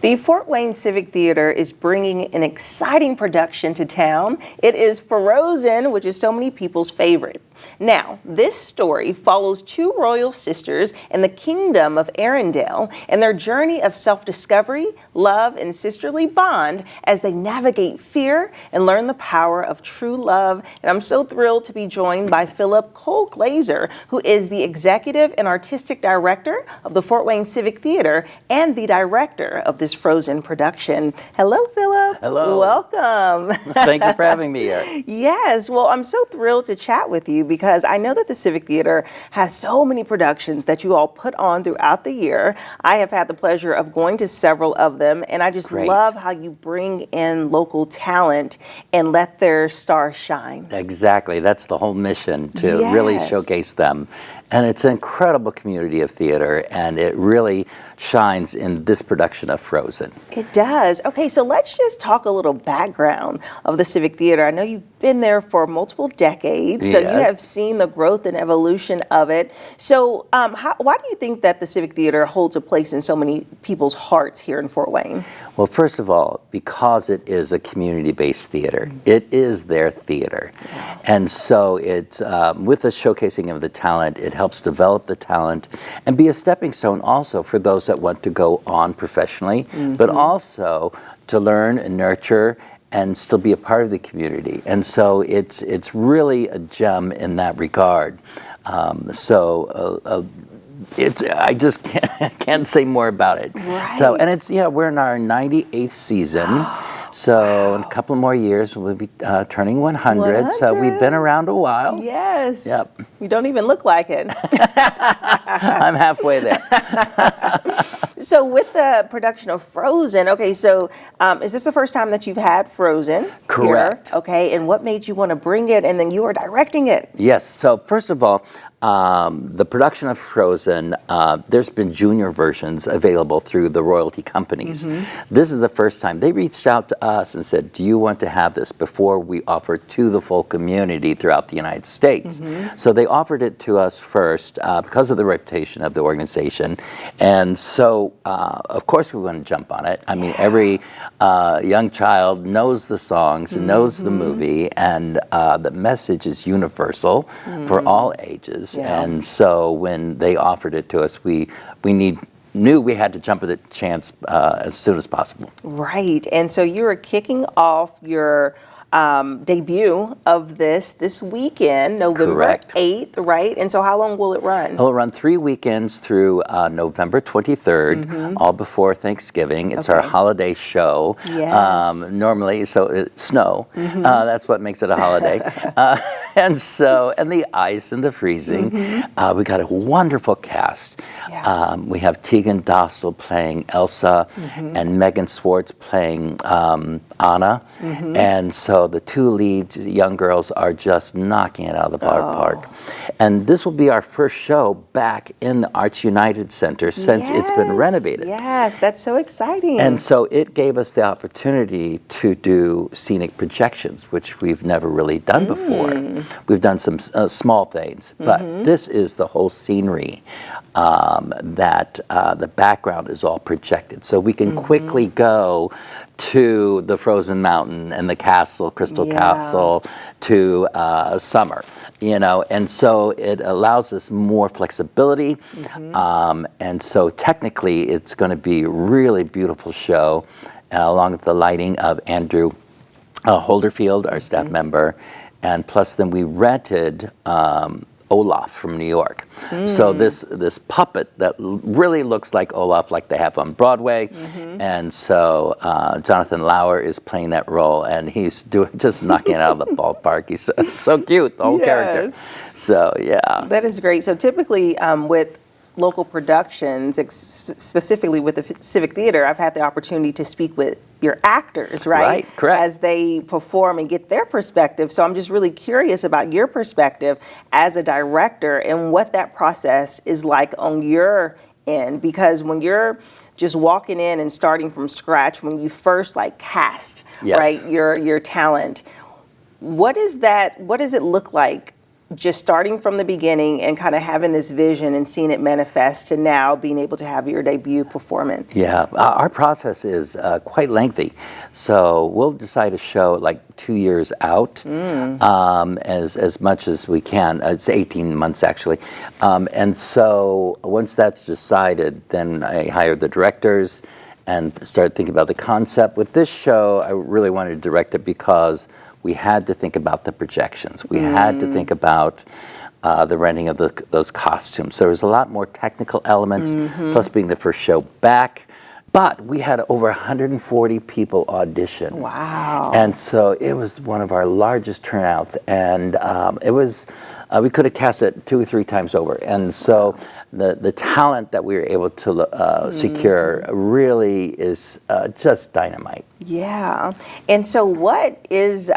The Fort Wayne Civic Theatre is bringing an exciting production to town. It is Frozen, which is so many people's favorite. Now, this story follows two royal sisters in the kingdom of Arendelle and their journey of self-discovery, love, and sisterly bond as they navigate fear and learn the power of true love. And I'm so thrilled to be joined by Phillip Colglazier, who is the executive and artistic director of the Fort Wayne Civic Theatre and the director of this Frozen production. Hello, Phillip. Hello. Welcome. Thank you for having me here. Yes, well, I'm so thrilled to chat with you because I know that the Civic Theatre has so many productions that you all put on throughout the year. I have had the pleasure of going to several of them, and I just love how you bring in local talent and let their stars shine. Exactly. That's the whole mission, to really showcase them. And it's an incredible community of theater, and it really shines in this production of Frozen. It does. Okay, so let's just talk a little background of the Civic Theatre. I know you've been there for multiple decades, so you have seen the growth and evolution of it. So why do you think that the Civic Theatre holds a place in so many people's hearts here in Fort Wayne? Well, first of all, because it is a community-based theater. It is their theater. And so it's, with the showcasing of the talent, it helps develop the talent and be a stepping stone also for those that want to go on professionally, but also to learn and nurture and still be a part of the community. And so it's really a gem in that regard. I just can't say more about it. Right. So, and it's, we're in our 98th season. So in a couple more years, we'll be turning 100. So we've been around a while. Yes. Yep. You don't even look like it. I'm halfway there. So with the production of Frozen, okay, so is this the first time that you've had Frozen? Correct. Here? Okay, and what made you want to bring it, and then you are directing it? Yes, so first of all, the production of Frozen, there's been junior versions available through the royalty companies. This is the first time. They reached out to us and said, do you want to have this before we offer it to the full community throughout the United States? So they offered it to us first because of the reputation of the organization. And so, of course, we want to jump on it. I mean, every young child knows the songs, knows the movie, and the message is universal for all ages. And so when they offered it to us, we knew we had to jump at the chance as soon as possible. Right, and so you are kicking off your debut of this weekend, November 8th, right? And so how long will it run? It'll run 3 weekends through November 23rd, all before Thanksgiving. It's our holiday show. Normally, so it's snow. That's what makes it a holiday. And the ice and the freezing. We got a wonderful cast. We have Tegan Dossel playing Elsa and Megan Swartz playing Anna. And so the two lead young girls are just knocking it out of the park. And this will be our first show back in the Arts United Center since it's been renovated. Yes, that's so exciting. And so it gave us the opportunity to do scenic projections, which we've never really done before. We've done some small things, but this is the whole scenery that the background is all projected. So we can quickly go to the Frozen Mountain and the castle, Crystal Castle, to summer, and so it allows us more flexibility. And so technically it's going to be a really beautiful show, along with the lighting of Andrew Holderfield, our staff member, and plus then we rented Olaf from New York. So this puppet that really looks like Olaf, like they have on Broadway, and so Jonathan Lauer is playing that role, and he's just knocking it out of the ballpark. He's so cute, the whole character. So that is great. So typically with local productions, specifically with the Civic Theatre, I've had the opportunity to speak with your actors, right? Right, correct. As they perform and get their perspective. So I'm just really curious about your perspective as a director and what that process is like on your end. Because when you're just walking in and starting from scratch, when you first cast, right, your talent, what does it look like just starting from the beginning and kind of having this vision and seeing it manifest to now being able to have your debut performance? Yeah, our process is quite lengthy. So we'll decide a show like 2 years out, as much as we can. It's 18 months actually. And so once that's decided, then I hire the directors and start thinking about the concept. With this show, I really wanted to direct it because we had to think about the projections. We had to think about the renting of those costumes. So there was a lot more technical elements, plus being the first show back. But we had over 140 people audition. Wow. And so it was one of our largest turnouts. And it was, we could have cast it 2 or 3 times over. And so the talent that we were able to secure really is just dynamite. Yeah. And so what is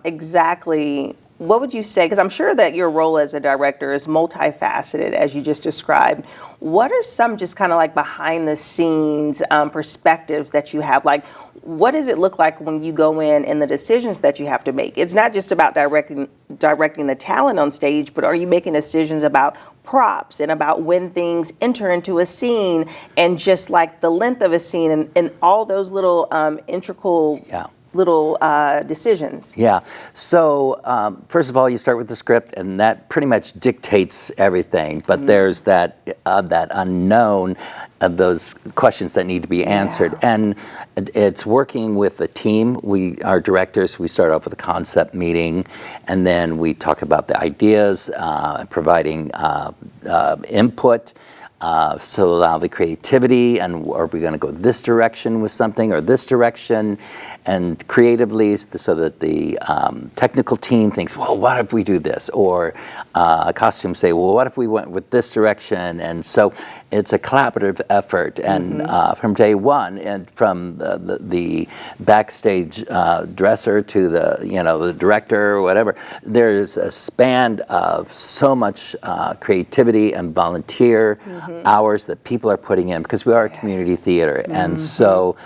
exactly, what would you say, because I'm sure that your role as a director is multifaceted as you just described. What are some just kind of like behind the scenes perspectives that you have? Like, what does it look like when you go in and the decisions that you have to make? It's not just about directing the talent on stage, but are you making decisions about props and about when things enter into a scene and just like the length of a scene and all those little integral little decisions? Yeah. So first of all, you start with the script, and that pretty much dictates everything. But there's that unknown of those questions that need to be answered, and it's working with the team. Our directors. We start off with a concept meeting, and then we talk about the ideas, providing input. So allow the creativity, and are we going to go this direction with something or this direction, and creatively, so that the technical team thinks, well, what if we do this, or costumes say, well, what if we went with this direction? And so it's a collaborative effort, and from day one, and from the backstage dresser to the director or whatever, there's a span of so much creativity and volunteer hours that people are putting in, because we are a community theater, and so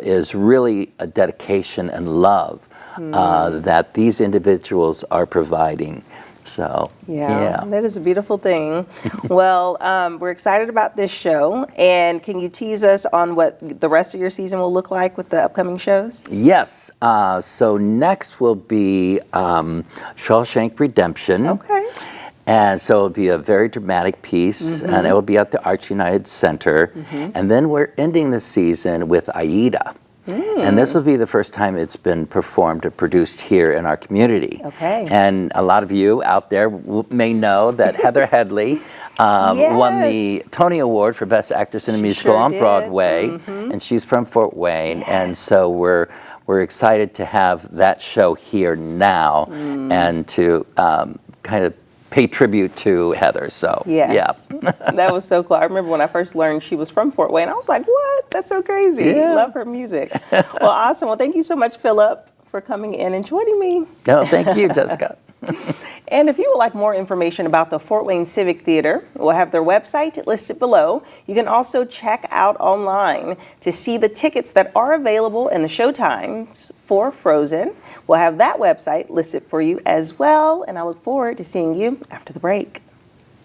is really a dedication and love that these individuals are providing. So yeah, that is a beautiful thing. Well, we're excited about this show, and can you tease us on what the rest of your season will look like with the upcoming shows? Yes. So next will be Shawshank Redemption. Okay. And so it'll be a very dramatic piece, and it will be at the Arts United Center. And then we're ending the season with Aida. And this will be the first time it's been performed or produced here in our community. Okay. And a lot of you out there may know that Heather Headley won the Tony Award for Best Actress in a Musical on Broadway, and she's from Fort Wayne. And so we're excited to have that show here now, and to kind of pay tribute to Heather. So That was so cool. I remember when I first learned she was from Fort Wayne, I was like, what? That's so crazy. Love her music. Well, awesome. Well, thank you so much, Phillip, for coming in and joining me. No, thank you, Jessica. And if you would like more information about the Fort Wayne Civic Theatre, we'll have their website listed below. You can also check out online to see the tickets that are available and the show times for Frozen. We'll have that website listed for you as well, and I look forward to seeing you after the break.